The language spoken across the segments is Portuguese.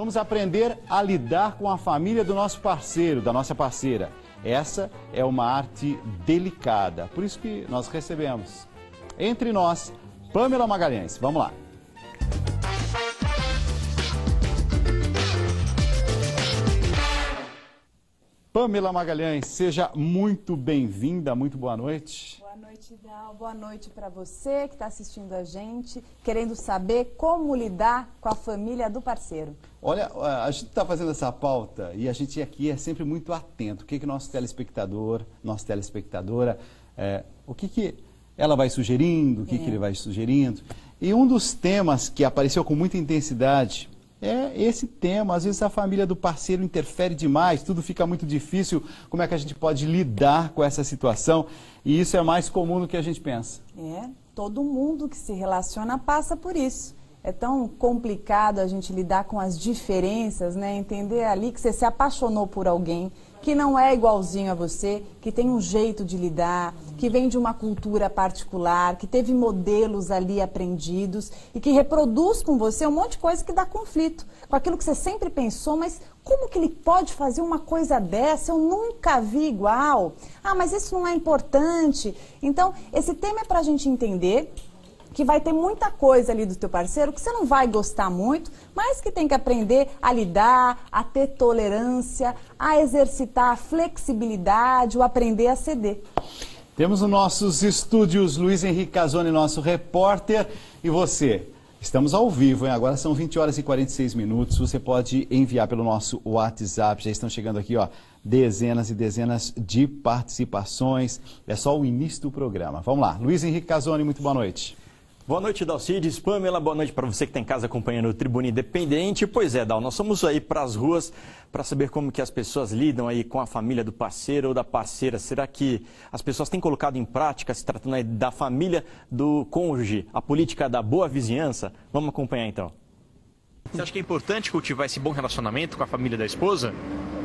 Vamos aprender a lidar com a família do nosso parceiro, da nossa parceira. Essa é uma arte delicada, por isso que nós recebemos entre nós Pamela Magalhães. Vamos lá. Pamela Magalhães, seja muito bem-vinda, muito boa noite. Boa noite, Dal. Boa noite para você que está assistindo a gente, querendo saber como lidar com a família do parceiro. Olha, a gente está fazendo essa pauta e a gente aqui é sempre muito atento. O que nosso telespectador, nossa telespectadora, o que ela vai sugerindo, o que ele vai sugerindo. E um dos temas que apareceu com muita intensidade é esse tema. Às vezes a família do parceiro interfere demais, tudo fica muito difícil. Como é que a gente pode lidar com essa situação? E isso é mais comum do que a gente pensa. Todo mundo que se relaciona passa por isso. É tão complicado a gente lidar com as diferenças, né? Entender ali que você se apaixonou por alguém que não é igualzinho a você, que tem um jeito de lidar, que vem de uma cultura particular, que teve modelos ali aprendidos e que reproduz com você um monte de coisa que dá conflito com aquilo que você sempre pensou, mas como que ele pode fazer uma coisa dessa? Eu nunca vi igual. Ah, mas isso não é importante. Então, esse tema é para a gente entender que vai ter muita coisa ali do teu parceiro que você não vai gostar muito, mas que tem que aprender a lidar, a ter tolerância, a exercitar a flexibilidade, o aprender a ceder. Temos nos nossos estúdios Luiz Henrique Casoni, nosso repórter, e você. Estamos ao vivo, hein? Agora são 20 horas e 46 minutos. Você pode enviar pelo nosso WhatsApp. Já estão chegando aqui, ó, dezenas e dezenas de participações. É só o início do programa. Vamos lá. Luiz Henrique Casoni, muito boa noite. Boa noite, Dalcides. Pamela, boa noite para você que está em casa acompanhando o Tribuna Independente. Pois é, Dal, nós somos aí para as ruas para saber como que as pessoas lidam aí com a família do parceiro ou da parceira. Será que as pessoas têm colocado em prática, se tratando aí da família do cônjuge, a política da boa vizinhança? Vamos acompanhar então. Você acha que é importante cultivar esse bom relacionamento com a família da esposa?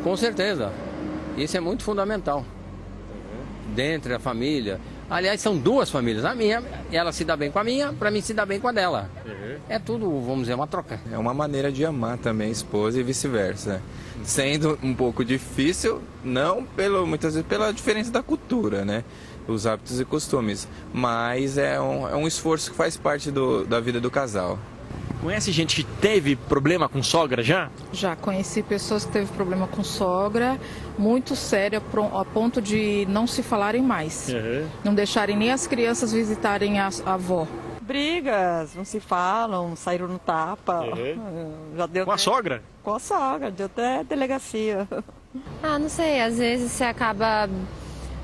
Com certeza. Isso é muito fundamental. Dentro da família. Aliás, são duas famílias. A minha, ela se dá bem com a minha, para mim se dá bem com a dela. É tudo, vamos dizer, uma troca. É uma maneira de amar também a esposa e vice-versa. Sendo um pouco difícil, não muitas vezes pela diferença da cultura, né? Os hábitos e costumes. Mas é um esforço que faz parte da vida do casal. Conhece gente que teve problema com sogra já? Já conheci pessoas que teve problema com sogra, muito sério, a ponto de não se falarem mais. Não deixarem nem as crianças visitarem a avó. Brigas, não se falam, saíram no tapa. Já deu com a sogra? Com a sogra, deu até delegacia. Ah, não sei, às vezes você acaba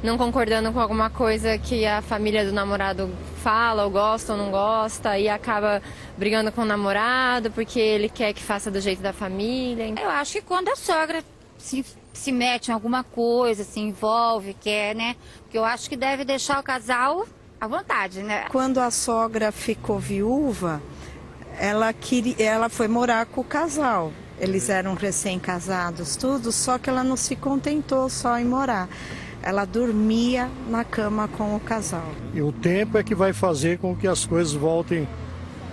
não concordando com alguma coisa que a família do namorado fala, ou gosta ou não gosta, e acaba brigando com o namorado porque ele quer que faça do jeito da família. Eu acho que quando a sogra se mete em alguma coisa, se envolve, quer, né? Porque eu acho que deve deixar o casal à vontade, né? Quando a sogra ficou viúva, ela foi morar com o casal. Eles eram recém-casados, tudo, só que ela não se contentou só em morar. Ela dormia na cama com o casal. E o tempo é que vai fazer com que as coisas voltem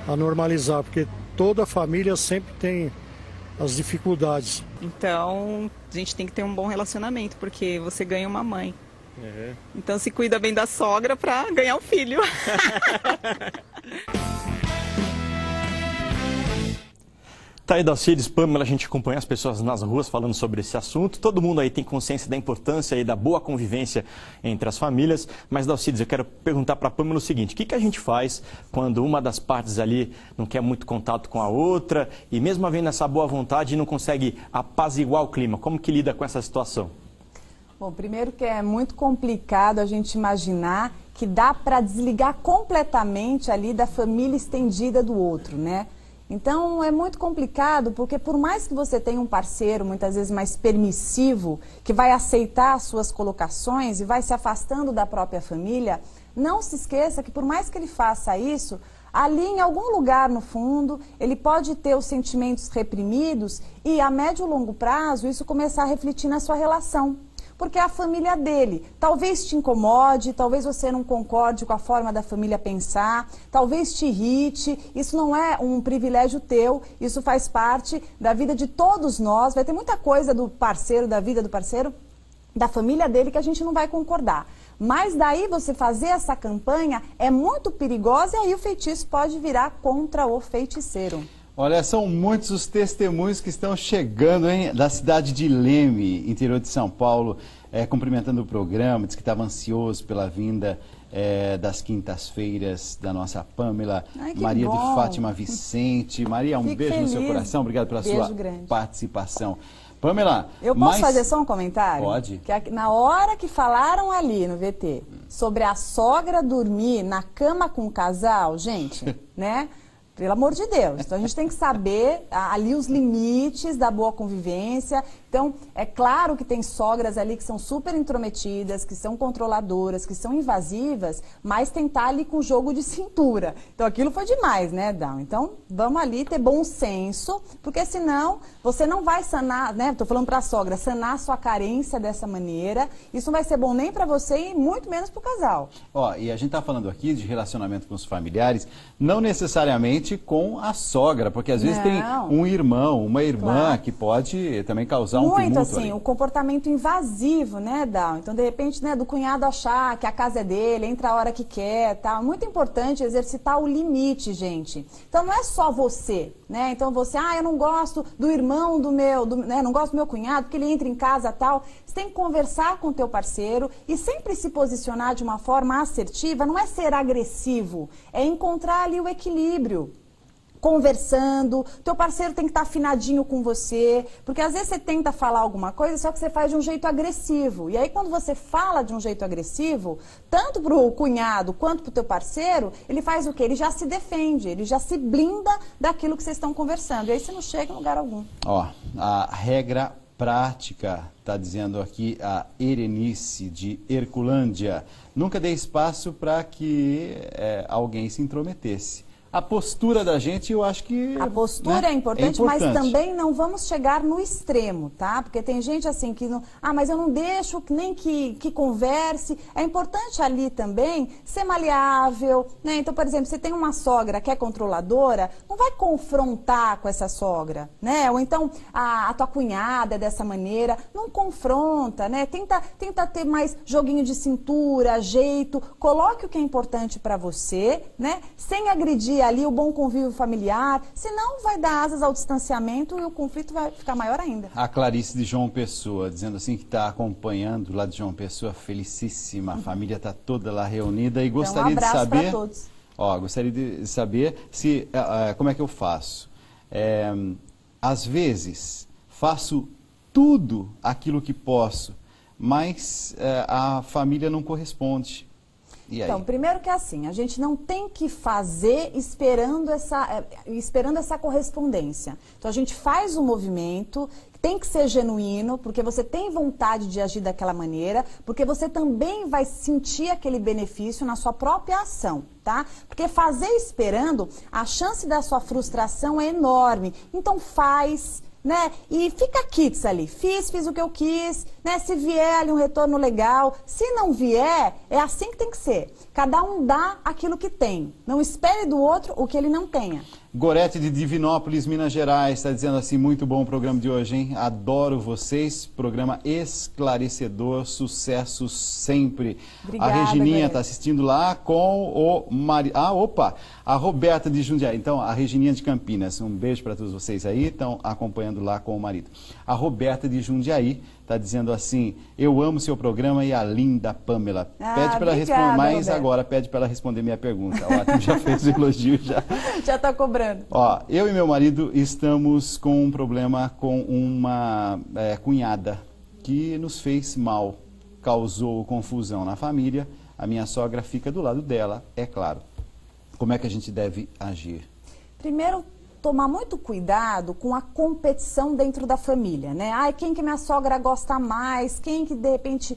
a normalizar, porque toda família sempre tem as dificuldades. Então, a gente tem que ter um bom relacionamento, porque você ganha uma mãe. Então, se cuida bem da sogra para ganhar um filho. Tá aí, Dalcides, Pamela, a gente acompanha as pessoas nas ruas falando sobre esse assunto. Todo mundo aí tem consciência da importância e da boa convivência entre as famílias. Mas, Dalcides, eu quero perguntar para a Pamela o seguinte: o que a gente faz quando uma das partes ali não quer muito contato com a outra e mesmo havendo essa boa vontade não consegue apaziguar o clima? Como que lida com essa situação? Bom, primeiro que é muito complicado a gente imaginar que dá para desligar completamente ali da família estendida do outro, né? Então, é muito complicado, porque por mais que você tenha um parceiro, muitas vezes mais permissivo, que vai aceitar as suas colocações e vai se afastando da própria família, não se esqueça que por mais que ele faça isso, ali em algum lugar no fundo, ele pode ter os sentimentos reprimidos e a médio e longo prazo isso começar a refletir na sua relação. porque é a família dele. Talvez te incomode, talvez você não concorde com a forma da família pensar, talvez te irrite. Isso não é um privilégio teu, isso faz parte da vida de todos nós. Vai ter muita coisa do parceiro, da vida do parceiro, da família dele, que a gente não vai concordar. Mas daí você fazer essa campanha é muito perigosa e aí o feitiço pode virar contra o feiticeiro. Olha, são muitos os testemunhos que estão chegando, hein, da cidade de Leme, interior de São Paulo, cumprimentando o programa, diz que estava ansioso pela vinda das quintas-feiras da nossa Pamela. Ai, Maria bom. de Fátima Vicente. Maria, um Fico beijo feliz. no seu coração, obrigado pela Beijo sua grande. participação. Pamela, Eu posso fazer só um comentário? Pode. Que na hora que falaram ali no VT sobre a sogra dormir na cama com o casal, gente, né? Pelo amor de Deus. Então a gente tem que saber ali os limites da boa convivência. Então, é claro que tem sogras ali que são super intrometidas, que são controladoras, que são invasivas, mas tem que estar ali com jogo de cintura. Então aquilo foi demais, né, Dal? Então vamos ali ter bom senso, porque senão você não vai sanar, né? Estou falando para a sogra, sanar a sua carência dessa maneira. Isso não vai ser bom nem para você e muito menos para o casal. Ó, e a gente está falando aqui de relacionamento com os familiares, não necessariamente com a sogra, porque às vezes tem um irmão, uma irmã que pode também causar um tumulto assim, ali. O comportamento invasivo, né, Dal? Então, de repente, né, do cunhado achar que a casa é dele, entra a hora que quer, tá? Muito importante exercitar o limite, gente. Então, não é só você, né? Então, você, eu não gosto do irmão do meu, né, não gosto do meu cunhado, porque ele entra em casa, tal. Você tem que conversar com o teu parceiro e sempre se posicionar de uma forma assertiva, não é ser agressivo, é encontrar ali o equilíbrio. Conversando, teu parceiro tem que estar afinadinho com você, porque às vezes você tenta falar alguma coisa, só que você faz de um jeito agressivo. E aí quando você fala de um jeito agressivo, tanto pro cunhado quanto pro teu parceiro, ele faz o quê? Ele já se defende, ele já se blinda daquilo que vocês estão conversando. E aí você não chega em lugar algum. Ó, a regra prática, está dizendo aqui a Erenice de Herculândia, nunca dê espaço para que alguém se intrometesse. A postura da gente, eu acho que... A postura, né, é importante, mas também não vamos chegar no extremo, tá? Porque tem gente assim que não... mas eu não deixo nem que converse. É importante ali também ser maleável, né? Então, por exemplo, você tem uma sogra que é controladora, não vai confrontar com essa sogra, né? Ou então a tua cunhada é dessa maneira, não confronta, né? Tenta ter mais joguinho de cintura, jeito, coloque o que é importante para você, né? Sem agredir ali o bom convívio familiar, senão vai dar asas ao distanciamento e o conflito vai ficar maior ainda. A Clarice de João Pessoa, dizendo assim que está acompanhando lá de João Pessoa, felicíssima, a família está toda lá reunida e gostaria então, um abraço de saber... para todos. Ó, gostaria de saber se, como é que eu faço. Às vezes, faço tudo aquilo que posso, mas a família não corresponde. Então, primeiro que é assim, a gente não tem que fazer esperando essa correspondência. Então, a gente faz o movimento, tem que ser genuíno, porque você tem vontade de agir daquela maneira, porque você também vai sentir aquele benefício na sua própria ação, tá? Porque fazer esperando, a chance da sua frustração é enorme. Então, faz... né? E fica quites ali, fiz o que eu quis, né? Se vier ali um retorno legal, se não vier, é assim que tem que ser. Cada um dá aquilo que tem, não espere do outro o que ele não tenha. Gorete de Divinópolis, Minas Gerais, está dizendo assim, muito bom o programa de hoje, hein? Adoro vocês, programa esclarecedor, sucesso sempre. Obrigada, a Regininha Gorete. está assistindo lá com o marido. A Roberta de Jundiaí. Então, a Regininha de Campinas, um beijo para todos vocês aí, estão acompanhando lá com o marido. A Roberta de Jundiaí está dizendo assim, eu amo seu programa e a linda Pamela. Pede para ela responder, mas Roberta. agora pede para ela responder minha pergunta. Ótimo, já fez o elogio já. Já está cobrando. Ó, eu e meu marido estamos com um problema com uma cunhada que nos fez mal, causou confusão na família. A minha sogra fica do lado dela, é claro. Como é que a gente deve agir? Primeiro, tomar muito cuidado com a competição dentro da família, né? Quem que minha sogra gosta mais, quem que de repente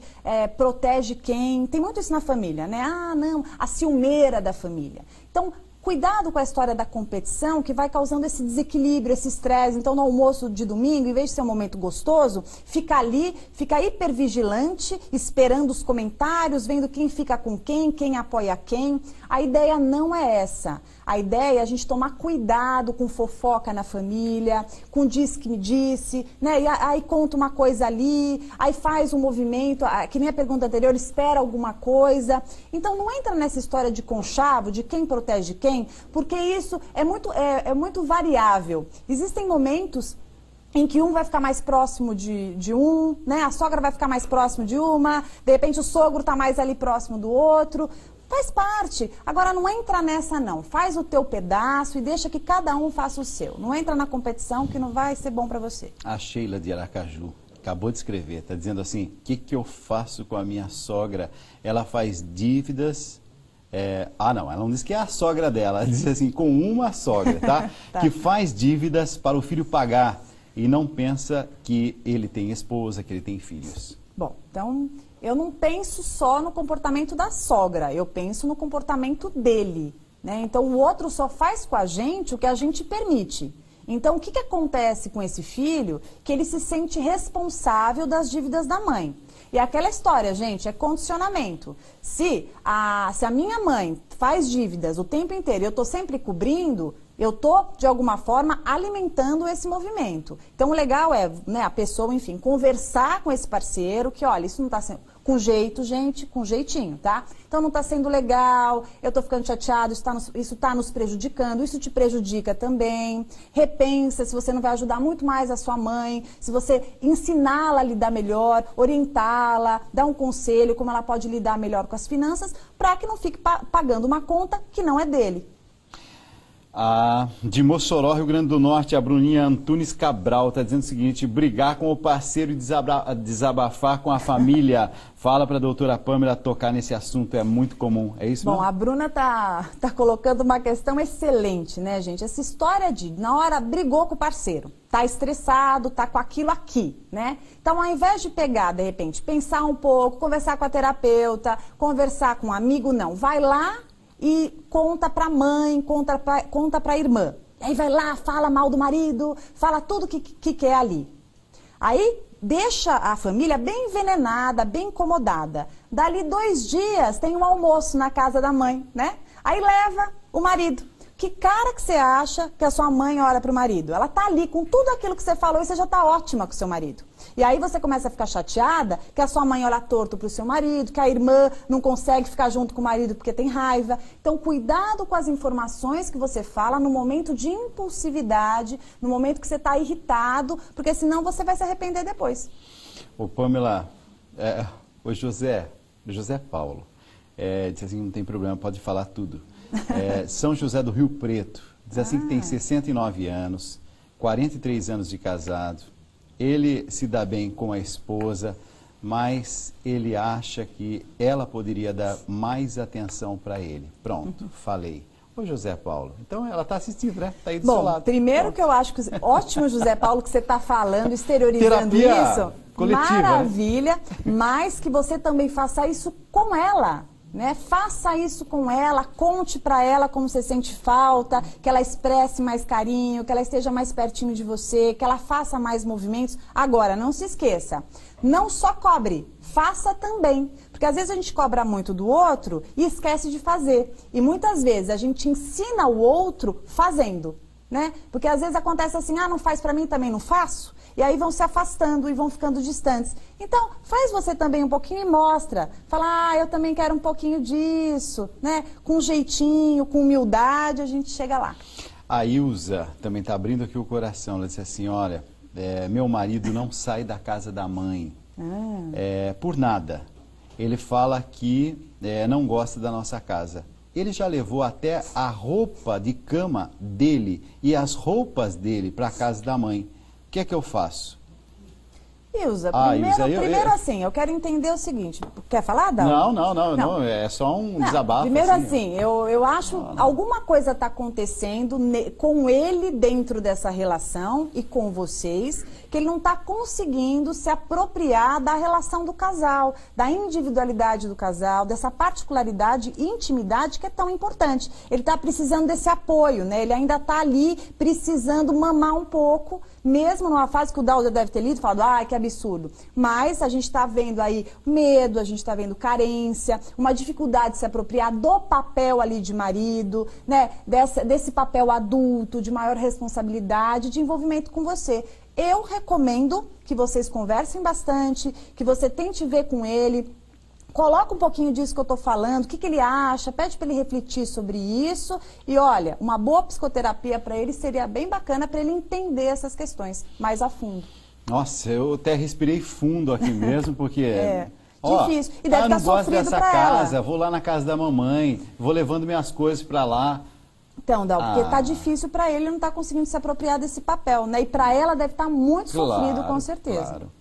protege quem. Tem muito isso na família, né? Não, a ciumeira da família. Então, Cuidado com a história da competição que vai causando esse desequilíbrio, esse estresse. Então, no almoço de domingo, em vez de ser um momento gostoso, fica ali, fica hipervigilante, esperando os comentários, vendo quem fica com quem apoia quem. A ideia não é essa. A ideia é a gente tomar cuidado com fofoca na família, com diz que me disse, né? E aí conta uma coisa ali, aí faz um movimento, que nem a pergunta anterior, espera alguma coisa. Então não entra nessa história de conchavo, de quem protege quem, porque isso é muito variável. Existem momentos em que um vai ficar mais próximo de um, né? A sogra vai ficar mais próximo de uma, de repente o sogro está mais ali próximo do outro. Faz parte. Agora, não entra nessa, não. Faz o teu pedaço e deixa que cada um faça o seu. Não entra na competição que não vai ser bom para você. A Sheila de Aracaju acabou de escrever, está dizendo assim, o que eu faço com a minha sogra? Ela faz dívidas... não, ela não diz que é a sogra dela, ela diz assim, com uma sogra, tá? Tá. Que faz dívidas para o filho pagar e não pensa que ele tem esposa, que ele tem filhos. Bom, então... Eu não penso só no comportamento da sogra, eu penso no comportamento dele, né? Então, o outro só faz com a gente o que a gente permite. Então, o que acontece com esse filho? Que ele se sente responsável das dívidas da mãe. E aquela história, gente, é condicionamento. Se a minha mãe faz dívidas o tempo inteiro e eu estou sempre cobrindo, eu estou, de alguma forma, alimentando esse movimento. Então, o legal é, né, a pessoa, enfim, conversar com esse parceiro, que, olha, isso não está sendo... Com jeito, gente, com jeitinho, tá? Então, não está sendo legal, eu estou ficando chateado, isso está nos prejudicando, isso te prejudica também. Repensa se você não vai ajudar muito mais a sua mãe, se você ensiná-la a lidar melhor, orientá-la, dar um conselho, como ela pode lidar melhor com as finanças, para que não fique pagando uma conta que não é dele. De Mossoró, Rio Grande do Norte, a Bruninha Antunes Cabral está dizendo o seguinte: brigar com o parceiro e desabafar com a família. Fala para a doutora Pâmela tocar nesse assunto, é muito comum, é isso? Bom, mesmo? a Bruna tá colocando uma questão excelente, né, gente? Essa história de, na hora, brigou com o parceiro, tá estressado, tá com aquilo aqui, né? Então, ao invés de pegar, de repente, pensar um pouco, conversar com a terapeuta, conversar com um amigo, não, vai lá e conta para a mãe, conta para a irmã. Aí vai lá, fala mal do marido, fala tudo que quer ali. Aí deixa a família bem envenenada, bem incomodada. Dali 2 dias tem um almoço na casa da mãe, né? Aí leva o marido. Que cara que você acha que a sua mãe olha para o marido? Ela tá ali com tudo aquilo que você falou e você já tá ótima com o seu marido. E aí você começa a ficar chateada que a sua mãe olha torto para o seu marido, que a irmã não consegue ficar junto com o marido porque tem raiva. Então, cuidado com as informações que você fala no momento de impulsividade, no momento que você está irritado, porque senão você vai se arrepender depois. Ô Pâmela, o José Paulo, disse assim, não tem problema, pode falar tudo. São José do Rio Preto, diz assim que tem 69 anos, 43 anos de casado, ele se dá bem com a esposa, mas ele acha que ela poderia dar mais atenção para ele. Pronto, falei. Ô José Paulo, então ela está assistindo, né? Está aí do seu lado. Bom, primeiro que eu acho que ótimo, José Paulo, que você está falando, exteriorizando terapia isso. Coletiva, maravilha, né? Mas que você também faça isso com ela. Né? Faça isso com ela, conte para ela como você sente falta, que ela expresse mais carinho, que ela esteja mais pertinho de você, que ela faça mais movimentos. Agora, não se esqueça, não só cobre, faça também. Porque às vezes a gente cobra muito do outro e esquece de fazer. E muitas vezes a gente ensina o outro fazendo. Né? Porque às vezes acontece assim, não faz para mim, também não faço. E aí vão se afastando e vão ficando distantes. Então, faz você também um pouquinho e mostra. Fala, eu também quero um pouquinho disso, né? Com jeitinho, com humildade, a gente chega lá. A Ilza também está abrindo aqui o coração. Ela disse assim, olha, meu marido não sai da casa da mãe por nada. Ele fala que não gosta da nossa casa. Ele já levou até a roupa de cama dele e as roupas dele para a casa da mãe. O que é que eu faço? Ilza, Ilza, primeiro assim, eu quero entender o seguinte. Quer falar, Dal? Não, é só um desabafo. Primeiro assim, eu acho alguma coisa está acontecendo com ele dentro dessa relação e com vocês, que ele não está conseguindo se apropriar da relação do casal, da individualidade do casal, dessa particularidade e intimidade que é tão importante. Ele está precisando desse apoio, né? Ele ainda está ali precisando mamar um pouco, mesmo numa fase que o Dal deve ter lido e falado, que absurdo. Mas a gente está vendo aí medo, a gente está vendo carência, uma dificuldade de se apropriar do papel ali de marido, né? Desse papel adulto, de maior responsabilidade, de envolvimento com você. Eu recomendo que vocês conversem bastante, que você tente ver com ele, coloca um pouquinho disso que eu estou falando, o que ele acha, pede para ele refletir sobre isso e olha, uma boa psicoterapia para ele seria bem bacana para ele entender essas questões mais a fundo. Nossa, eu até respirei fundo aqui mesmo, porque... difícil. E deve estar sofrido para ela. Não gosto dessa casa, vou lá na casa da mamãe, vou levando minhas coisas para lá. Então, Dal, porque tá difícil para ele, não tá conseguindo se apropriar desse papel, né? E para ela deve estar muito sofrido, com certeza. Claro.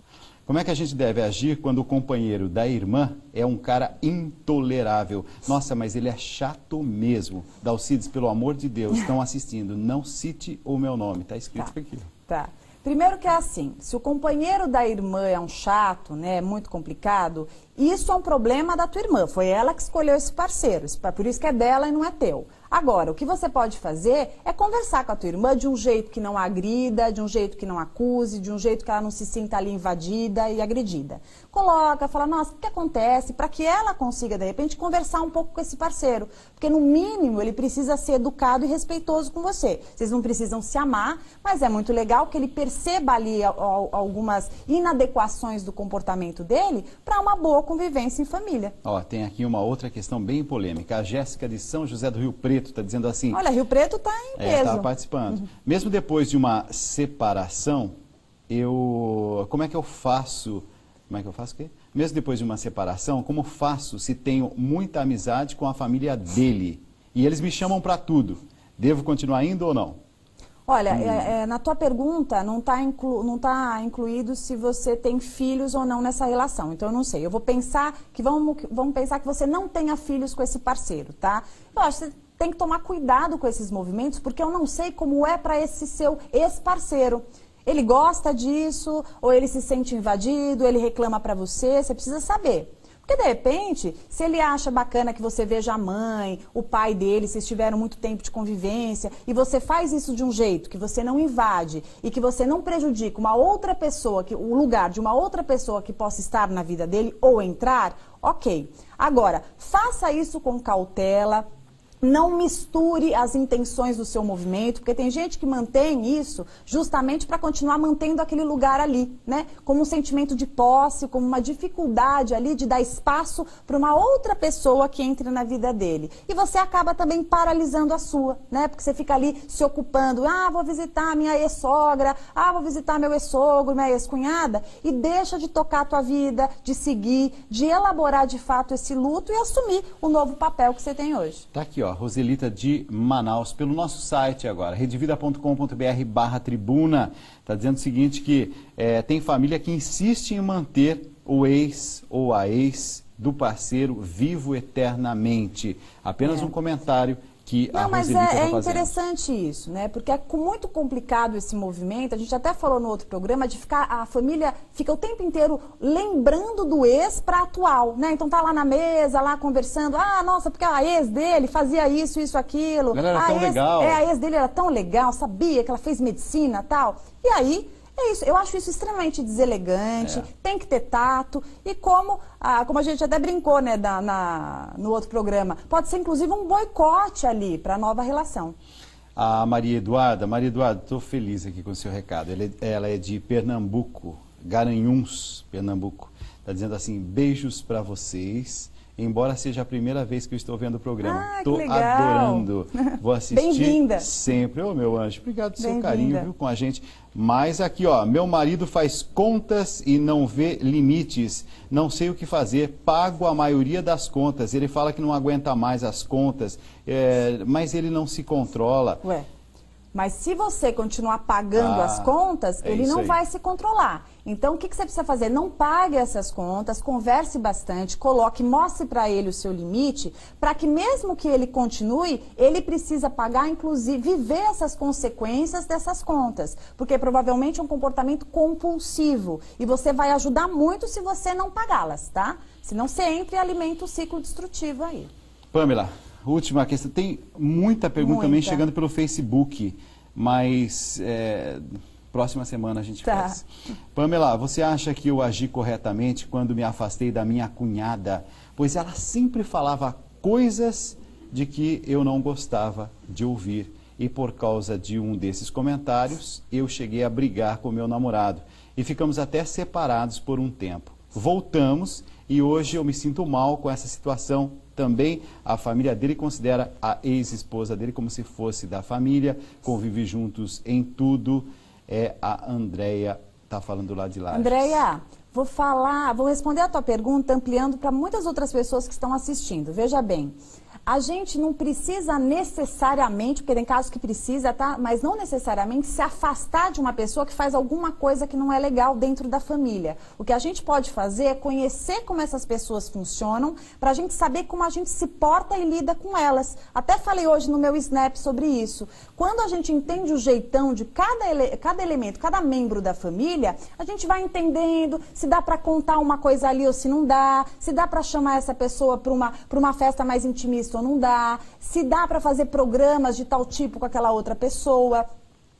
Como é que a gente deve agir quando o companheiro da irmã é um cara intolerável? Nossa, mas ele é chato mesmo. Dalcides, pelo amor de Deus, estão assistindo. Não cite o meu nome, tá escrito aqui. Tá. Primeiro que é assim, se o companheiro da irmã é um chato, né, é muito complicado, isso é um problema da tua irmã. Foi ela que escolheu esse parceiro, por isso que é dela e não é teu. Agora, o que você pode fazer é conversar com a tua irmã de um jeito que não agrida, de um jeito que não acuse, de um jeito que ela não se sinta ali invadida e agredida. Coloca, fala, nossa, o que acontece? Para que ela consiga, de repente, conversar um pouco com esse parceiro. Porque, no mínimo, ele precisa ser educado e respeitoso com você. Vocês não precisam se amar, mas é muito legal que ele perceba ali algumas inadequações do comportamento dele para uma boa convivência em família. Tem aqui uma outra questão bem polêmica. A Jéssica de São José do Rio Preto está dizendo assim... Olha, Rio Preto está em peso. Está participando. Mesmo depois de uma separação, como é que eu faço o quê? Mesmo depois de uma separação, como faço se tenho muita amizade com a família dele? E eles me chamam para tudo. Devo continuar indo ou não? Olha, na tua pergunta não está incluído se você tem filhos ou não nessa relação. Então, eu não sei. Eu vou pensar que vamos pensar que você não tenha filhos com esse parceiro, tá? Eu acho que você tem que tomar cuidado com esses movimentos, porque eu não sei como é para esse seu ex-parceiro. Ele gosta disso, ou ele se sente invadido, ele reclama para você, você precisa saber. Porque, de repente, se ele acha bacana que você veja a mãe, o pai dele, se tiveram muito tempo de convivência, e você faz isso de um jeito que você não invade e que você não prejudica uma outra pessoa, o lugar de uma outra pessoa que possa estar na vida dele ou entrar, ok. Agora, faça isso com cautela. Não misture as intenções do seu movimento, porque tem gente que mantém isso justamente para continuar mantendo aquele lugar ali, né? Como um sentimento de posse, como uma dificuldade ali de dar espaço para uma outra pessoa que entre na vida dele. E você acaba também paralisando a sua, né? Porque você fica ali se ocupando, vou visitar minha ex-sogra, vou visitar meu ex-sogro, minha ex-cunhada, e deixa de tocar a tua vida, de seguir, de elaborar de fato esse luto e assumir o novo papel que você tem hoje. Tá aqui, ó. Roselita de Manaus, pelo nosso site agora, redevida.com.br/tribuna, está dizendo o seguinte, que tem família que insiste em manter o ex ou a ex do parceiro vivo eternamente. Apenas um comentário que a Roselita está fazendo. Mas é interessante isso, né? Porque é muito complicado esse movimento, a gente até falou no outro programa, de ficar, a família fica o tempo inteiro lembrando do ex para atual, né? Então tá lá na mesa, lá conversando, nossa, porque a ex dele fazia isso, aquilo. Ela era tão legal. A ex dele era tão legal, sabia que ela fez medicina e tal. E aí... É isso, eu acho isso extremamente deselegante, tem que ter tato e como a gente até brincou, né, no outro programa, pode ser inclusive um boicote ali para a nova relação. A Maria Eduarda, estou feliz aqui com o seu recado, ela é de Pernambuco, Garanhuns, Pernambuco, está dizendo assim, beijos para vocês. Embora seja a primeira vez que eu estou vendo o programa. Estou adorando. Vou assistir sempre. Ô, meu anjo, obrigado pelo seu carinho, viu, com a gente. Mas aqui, ó, meu marido faz contas e não vê limites. Não sei o que fazer. Pago a maioria das contas. Ele fala que não aguenta mais as contas, mas ele não se controla. Ué. Mas se você continuar pagando as contas, ele não vai se controlar. Então, o que você precisa fazer? Não pague essas contas, converse bastante, coloque, mostre para ele o seu limite, para que mesmo que ele continue, ele precisa pagar, inclusive, viver essas consequências dessas contas. Porque provavelmente é um comportamento compulsivo. E você vai ajudar muito se você não pagá-las, tá? Senão você entra e alimenta o ciclo destrutivo aí. Pamela, última questão. Tem muita pergunta também chegando pelo Facebook, mas próxima semana a gente faz. Pamela, você acha que eu agi corretamente quando me afastei da minha cunhada? Pois ela sempre falava coisas de que eu não gostava de ouvir. E por causa de um desses comentários, eu cheguei a brigar com meu namorado. E ficamos até separados por um tempo. Voltamos e hoje eu me sinto mal com essa situação. Também a família dele considera a ex-esposa dele como se fosse da família, convive juntos em tudo. É a Andréia, está falando lá de Lages. Andréia, vou responder a tua pergunta ampliando para muitas outras pessoas que estão assistindo. Veja bem, a gente não precisa necessariamente, porque tem casos que precisa, tá? Mas não necessariamente se afastar de uma pessoa que faz alguma coisa que não é legal dentro da família. O que a gente pode fazer é conhecer como essas pessoas funcionam, para a gente saber como a gente se porta e lida com elas. Até falei hoje no meu Snap sobre isso. Quando a gente entende o jeitão de cada elemento, cada membro da família, a gente vai entendendo se dá para contar uma coisa ali ou se não dá, se dá para chamar essa pessoa para uma festa mais intimista ou não dá, se dá para fazer programas de tal tipo com aquela outra pessoa.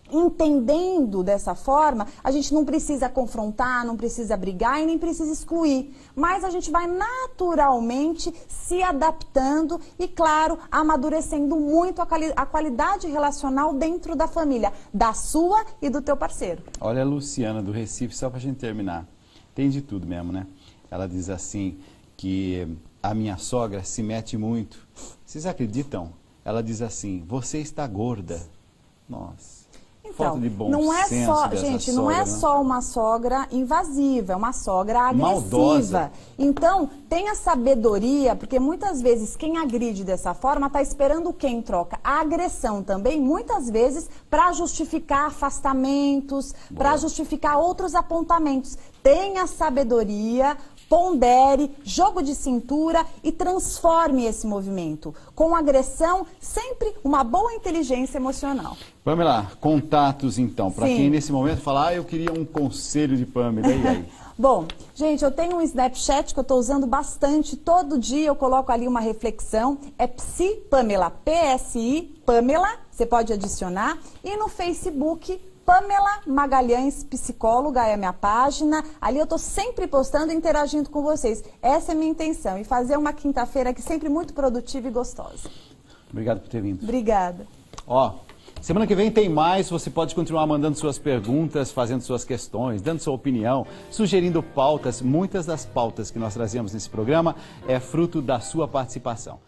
Entendendo dessa forma, a gente não precisa confrontar, não precisa brigar e nem precisa excluir. Mas a gente vai naturalmente se adaptando e, claro, amadurecendo muito a qualidade relacional dentro da família, da sua e do teu parceiro. Olha a Luciana do Recife, só para a gente terminar. Tem de tudo mesmo, né? Ela diz assim que a minha sogra se mete muito. Vocês acreditam? Ela diz assim, você está gorda. Nossa. Então, não é só, gente, sogra, não é só uma sogra invasiva, é uma sogra agressiva. Maldosa. Então, tenha sabedoria, porque muitas vezes quem agride dessa forma está esperando quem em troca? A agressão também, muitas vezes, para justificar afastamentos, para justificar outros apontamentos. Tenha sabedoria, pondere, jogo de cintura e transforme esse movimento. Com agressão, sempre uma boa inteligência emocional. Pamela, contatos então, para quem nesse momento fala, eu queria um conselho de Pamela, e aí? Bom, gente, eu tenho um Snapchat que eu estou usando bastante, todo dia eu coloco ali uma reflexão, é Psi Pamela, PSI Pamela, você pode adicionar, e no Facebook, Pamela Magalhães, psicóloga, é a minha página. Ali eu estou sempre postando e interagindo com vocês. Essa é a minha intenção, e fazer uma quinta-feira aqui sempre muito produtiva e gostosa. Obrigado por ter vindo. Obrigada. Ó, semana que vem tem mais, você pode continuar mandando suas perguntas, fazendo suas questões, dando sua opinião, sugerindo pautas. Muitas das pautas que nós trazemos nesse programa é fruto da sua participação.